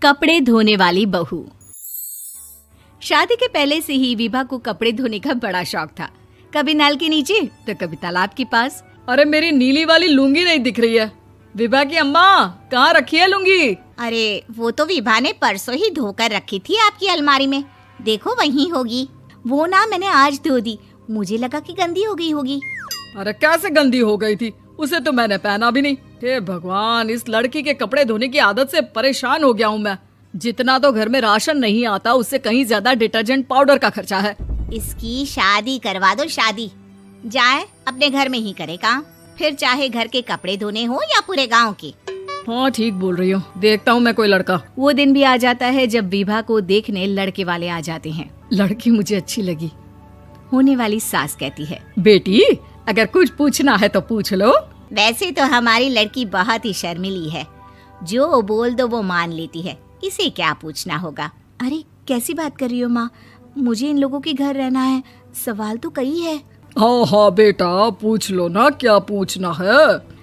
कपड़े धोने वाली बहू। शादी के पहले से ही विभा को कपड़े धोने का बड़ा शौक था। कभी नल के नीचे तो कभी तालाब के पास। अरे मेरी नीली वाली लुंगी नहीं दिख रही है। विभा की अम्मा, कहाँ रखी है लुंगी? अरे वो तो विभा ने परसों ही धोकर रखी थी आपकी अलमारी में, देखो वहीं होगी। वो ना मैंने आज धो दी, मुझे लगा कि गंदी हो गई होगी। अरे कैसे गंदी हो गई थी? उसे तो मैंने पहना भी नहीं। हे भगवान, इस लड़की के कपड़े धोने की आदत से परेशान हो गया हूँ मैं। जितना तो घर में राशन नहीं आता, उससे कहीं ज्यादा डिटर्जेंट पाउडर का खर्चा है। इसकी शादी करवा दो, शादी जाए अपने घर में ही करे काम, फिर चाहे घर के कपड़े धोने हो या पूरे गांव के। हाँ ठीक बोल रही हूँ, देखता हूँ मैं कोई लड़का। वो दिन भी आ जाता है जब विभा को देखने लड़के वाले आ जाते हैं। लड़की मुझे अच्छी लगी। होने वाली सास कहती है, बेटी अगर कुछ पूछना है तो पूछ लो। वैसे तो हमारी लड़की बहुत ही शर्मीली है, जो बोल दो वो मान लेती है, इसे क्या पूछना होगा। अरे कैसी बात कर रही हो माँ, मुझे इन लोगों के घर रहना है, सवाल तो कई है। हाँ हाँ बेटा, पूछ लो ना, क्या पूछना है।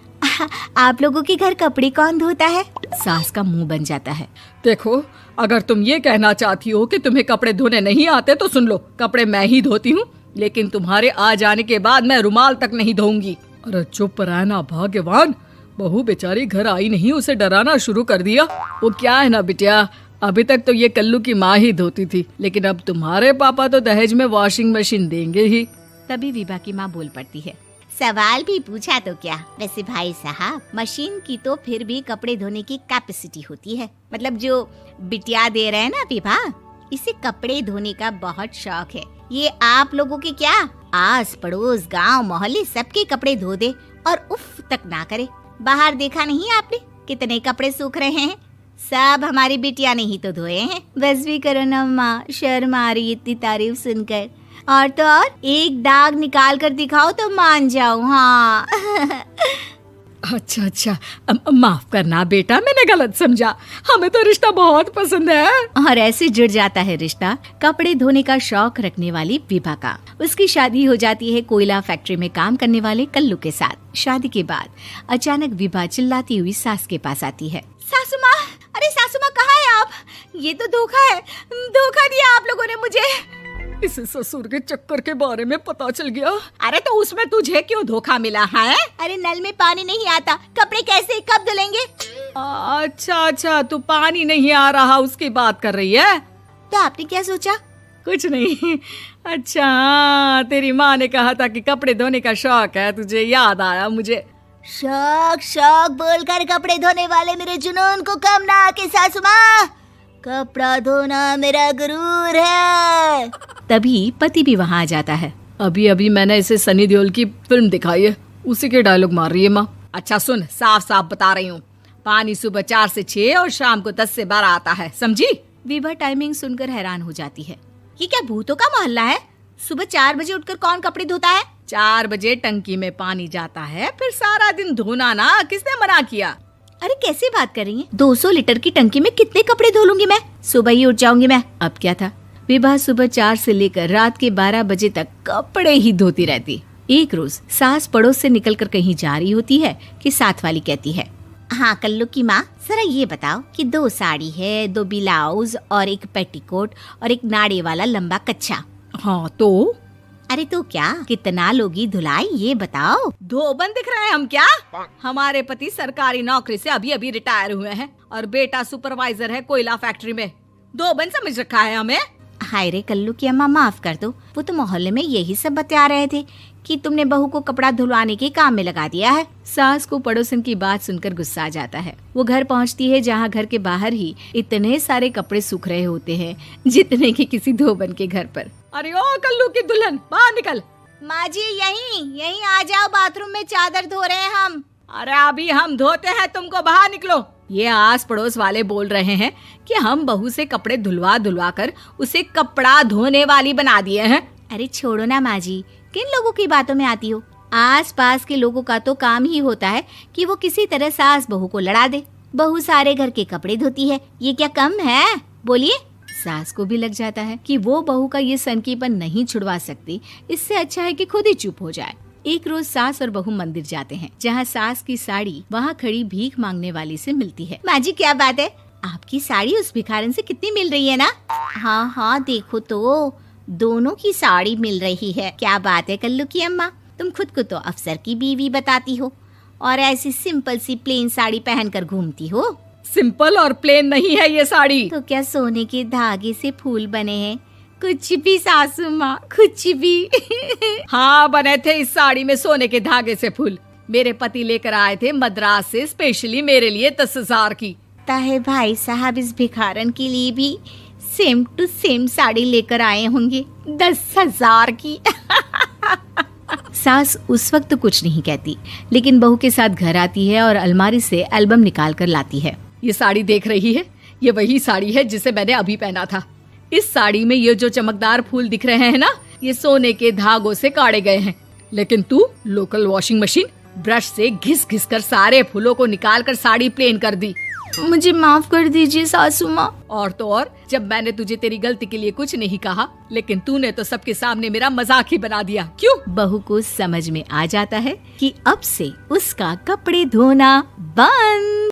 आप लोगों के घर कपड़े कौन धोता है? सास का मुंह बन जाता है। देखो, अगर तुम ये कहना चाहती हो कि तुम्हें कपड़े धोने नहीं आते तो सुन लो, कपड़े मैं ही धोती हूँ, लेकिन तुम्हारे आ जाने के बाद मैं रुमाल तक नहीं धोऊंगी। अरे चुप रहना भाग्यवान, बहू बेचारी घर आई नहीं, उसे डराना शुरू कर दिया। वो क्या है ना बिटिया, अभी तक तो ये कल्लू की माँ ही धोती थी, लेकिन अब तुम्हारे पापा तो दहेज में वॉशिंग मशीन देंगे ही। तभी विभा की माँ बोल पड़ती है, सवाल भी पूछा तो क्या। वैसे भाई साहब, मशीन की तो फिर भी कपड़े धोने की कैपेसिटी होती है। मतलब जो बिटिया दे रहे हैं ना विभा, इसे कपड़े धोने का बहुत शौक है। ये आप लोगों के क्या, आस पड़ोस गांव मोहल्ले सबके कपड़े धो दे और उफ तक ना करे। बाहर देखा नहीं आपने कितने कपड़े सूख रहे हैं? सब हमारी बिटिया ने ही तो धोए हैं। बस भी करो ना माँ, शर्म आ रही इतनी तारीफ सुनकर। और तो और एक दाग निकाल कर दिखाओ तो मान जाऊं। हाँ अच्छा, माफ करना बेटा, मैंने गलत समझा। हमें तो रिश्ता बहुत पसंद है। और ऐसे जुड़ जाता है रिश्ता कपड़े धोने का शौक रखने वाली विभा का। उसकी शादी हो जाती है कोयला फैक्ट्री में काम करने वाले कल्लू के साथ। शादी के बाद अचानक विभा चिल्लाती हुई सास के पास आती है। सासू माँ, अरे सासू माँ कहाँ है आप? ये तो धोखा है, धोखा दिया आप लोगों ने मुझे। इसे ससुर के चक्कर के बारे में पता चल गया। अरे तो उसमें तुझे क्यों धोखा मिला है? अरे नल में पानी नहीं आता, कपड़े कैसे कब धुलेंगे? अच्छा, तू पानी नहीं आ रहा उसकी बात कर रही है। तो आपने क्या सोचा? कुछ नहीं। अच्छा, तेरी माँ ने कहा था कि कपड़े धोने का शौक है तुझे, याद आया मुझे। शौक बोलकर कपड़े धोने वाले मेरे जुनून को कम ना आके सासू माँ, कपड़ा धोना मेरा गुरूर है। तभी पति भी वहाँ आ जाता है। अभी मैंने इसे सनी देओल की फिल्म दिखाई है, उसी के डायलॉग मार रही है माँ। अच्छा सुन, साफ साफ बता रही हूँ, पानी सुबह 4 से 6 और शाम को 10 से 12 आता है, समझी? विभा टाइमिंग सुनकर हैरान हो जाती है। ये क्या भूतों का मोहल्ला है? सुबह 4 बजे उठकर कौन कपड़े धोता है? 4 बजे टंकी में पानी जाता है, फिर सारा दिन धोना ना, किसने मना किया? अरे कैसी बात कर रही हैं? 200 लीटर की टंकी में कितने कपड़े धो लूंगी मैं? सुबह ही उठ जाऊंगी मैं। अब क्या था, विभा सुबह 4 से लेकर रात के 12 बजे तक कपड़े ही धोती रहती। एक रोज सास पड़ोस से निकलकर कहीं जा रही होती है कि साथ वाली कहती है, हाँ कल्लू की माँ, जरा ये बताओ कि 2 साड़ी है, 2 ब्लाउज और एक पेटीकोट और एक नाड़े वाला लंबा कच्छा। हाँ तो? अरे तो क्या, कितना लोगी धुलाई ये बताओ। धोबन दिख रहे हैं हम क्या? हमारे पति सरकारी नौकरी से अभी रिटायर हुए हैं और बेटा सुपरवाइजर है कोयला फैक्ट्री में। धोबन समझ रखा है हमें? हाय रे कल्लू की अम्मा, माफ कर दो, वो तो मोहल्ले में यही सब बता रहे थे कि तुमने बहू को कपड़ा धुलवाने के काम में लगा दिया है। सास को पड़ोसन की बात सुनकर गुस्सा आ जाता है। वो घर पहुंचती है जहां घर के बाहर ही इतने सारे कपड़े सूख रहे होते हैं जितने कि किसी धोबन के घर पर। अरे ओ कल्लू की दुल्हन, बाहर निकल। माँ जी यहीं आ जाओ, बाथरूम में चादर धो रहे हैं हम। अरे अभी हम धोते हैं, तुमको बाहर निकलो। ये आस पड़ोस वाले बोल रहे हैं कि हम बहू से कपड़े धुलवा कर उसे कपड़ा धोने वाली बना दिए हैं। अरे छोड़ो ना माँ जी, किन लोगों की बातों में आती हो? आस पास के लोगों का तो काम ही होता है कि वो किसी तरह सास बहू को लड़ा दे। बहू सारे घर के कपड़े धोती है, ये क्या कम है? बोलिए। सास को भी लग जाता है कि वो बहू का ये सनकीपन नहीं छुड़वा सकती, इससे अच्छा है कि खुद ही चुप हो जाए। एक रोज सास और बहू मंदिर जाते हैं, जहाँ सास की साड़ी वहाँ खड़ी भीख मांगने वाली से मिलती है। माँ जी क्या बात है, आपकी साड़ी उस भिखारन से कितनी मिल रही है ना? हाँ हाँ, देखो तो दोनों की साड़ी मिल रही है। क्या बात है कल्लू की अम्मा, तुम खुद को तो अफसर की बीवी बताती हो और ऐसी सिंपल सी प्लेन साड़ी पहनकर घूमती हो। सिंपल और प्लेन नहीं है ये साड़ी। तो क्या सोने के धागे से फूल बने हैं? कुछ भी सासू माँ, कुछ भी। हाँ, बने थे इस साड़ी में सोने के धागे से फूल। मेरे पति लेकर आए थे मद्रास से स्पेशली मेरे लिए 10,000 की। ताहे भाई साहब इस भिखारन के लिए भी सेम टू सेम साड़ी लेकर आए होंगे 10,000 की। सास उस वक्त कुछ नहीं कहती, लेकिन बहू के साथ घर आती है और अलमारी से एल्बम निकाल कर लाती है। ये साड़ी देख रही है, ये वही साड़ी है जिसे मैंने अभी पहना था। इस साड़ी में ये जो चमकदार फूल दिख रहे हैं ना, ये सोने के धागों से काढ़े गए हैं। लेकिन तू लोकल वॉशिंग मशीन ब्रश से घिस घिस कर सारे फूलों को निकाल कर साड़ी प्लेन कर दी। मुझे माफ कर दीजिए सासू माँ। और तो और, जब मैंने तुझे तेरी गलती के लिए कुछ नहीं कहा, लेकिन तूने तो सबके सामने मेरा मजाक ही बना दिया। क्यों? बहू को समझ में आ जाता है कि अब से उसका कपड़े धोना बंद।